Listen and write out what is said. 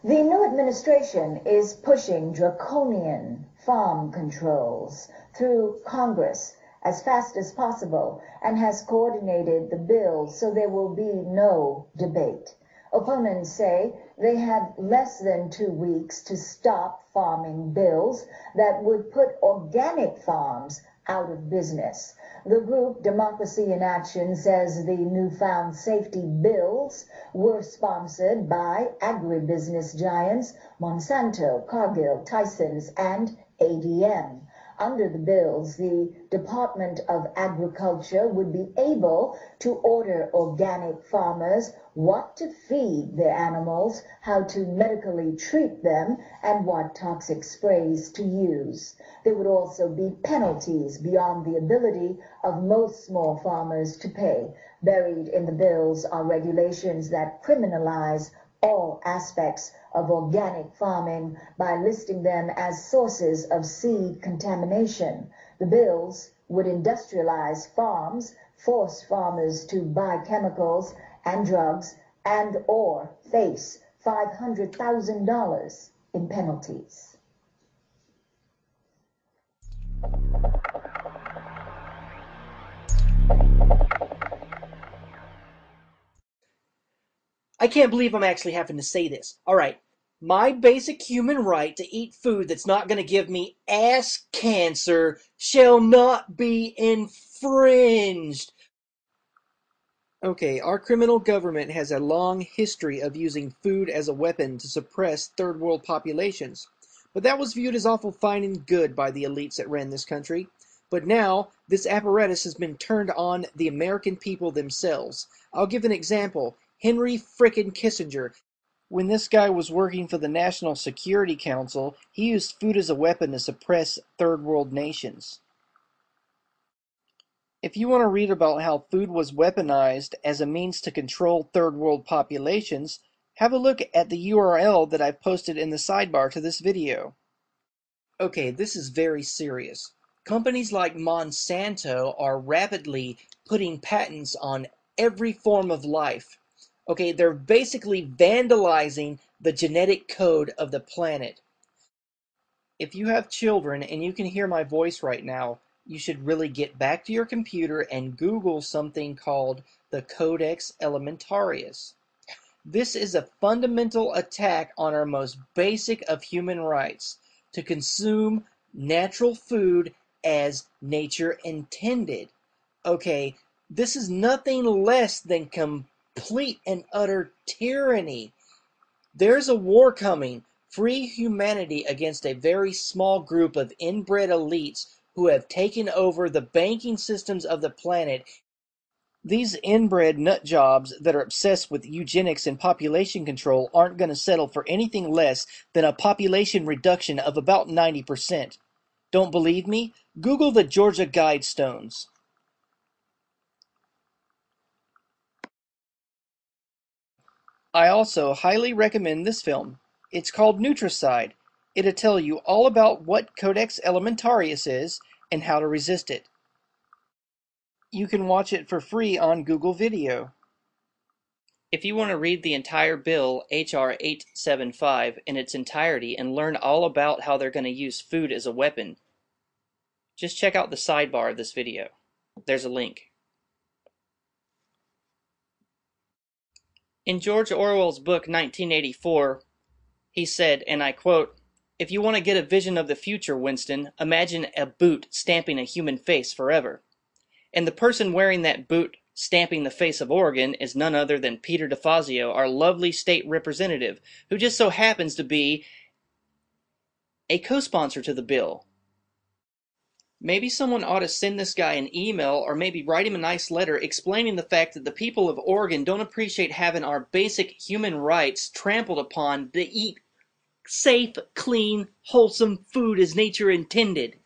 The new administration is pushing draconian farm controls through Congress as fast as possible and has coordinated the bills so there will be no debate. Opponents say they have less than 2 weeks to stop farming bills that would put organic farms out of business. The group Democracy in Action says the newfound safety bills were sponsored by agribusiness giants Monsanto, Cargill, Tyson's, and ADM. Under the bills, the Department of Agriculture would be able to order organic farmers what to feed their animals, how to medically treat them, and what toxic sprays to use. There would also be penalties beyond the ability of most small farmers to pay. Buried in the bills are regulations that criminalize all aspects of organic farming by listing them as sources of seed contamination. The bills would industrialize farms, force farmers to buy chemicals and drugs, and or face $500,000 in penalties. I can't believe I'm actually having to say this. All right. My basic human right to eat food that's not going to give me ass cancer shall not be infringed. Okay, our criminal government has a long history of using food as a weapon to suppress third world populations. But that was viewed as awful fine and good by the elites that ran this country. But now, this apparatus has been turned on the American people themselves. I'll give an example. Henry frickin' Kissinger. When this guy was working for the National Security Council, he used food as a weapon to suppress third world nations. If you want to read about how food was weaponized as a means to control third world populations, have a look at the URL that I've posted in the sidebar to this video. Okay, this is very serious. Companies like Monsanto are rapidly putting patents on every form of life. Okay, they're basically vandalizing the genetic code of the planet. If you have children and you can hear my voice right now, you should really get back to your computer and Google something called the Codex Alimentarius. This is a fundamental attack on our most basic of human rights, to consume natural food as nature intended. Okay, this is nothing less than complete and utter tyranny. There's a war coming. Free humanity against a very small group of inbred elites who have taken over the banking systems of the planet. These inbred nutjobs that are obsessed with eugenics and population control aren't going to settle for anything less than a population reduction of about 90%. Don't believe me? Google the Georgia Guidestones. I also highly recommend this film. It's called Nutricide. It'll tell you all about what Codex Alimentarius is and how to resist it. You can watch it for free on Google Video. If you want to read the entire bill, H.R. 875, in its entirety and learn all about how they're going to use food as a weapon, just check out the sidebar of this video. There's a link. In George Orwell's book 1984, he said, and I quote, "If you want to get a vision of the future, Winston, imagine a boot stamping a human face forever. And the person wearing that boot stamping the face of Oregon is none other than Peter DeFazio, our lovely state representative, who just so happens to be a co-sponsor to the bill. Maybe someone ought to send this guy an email or maybe write him a nice letter explaining the fact that the people of Oregon don't appreciate having our basic human rights trampled upon to eat safe, clean, wholesome food as nature intended."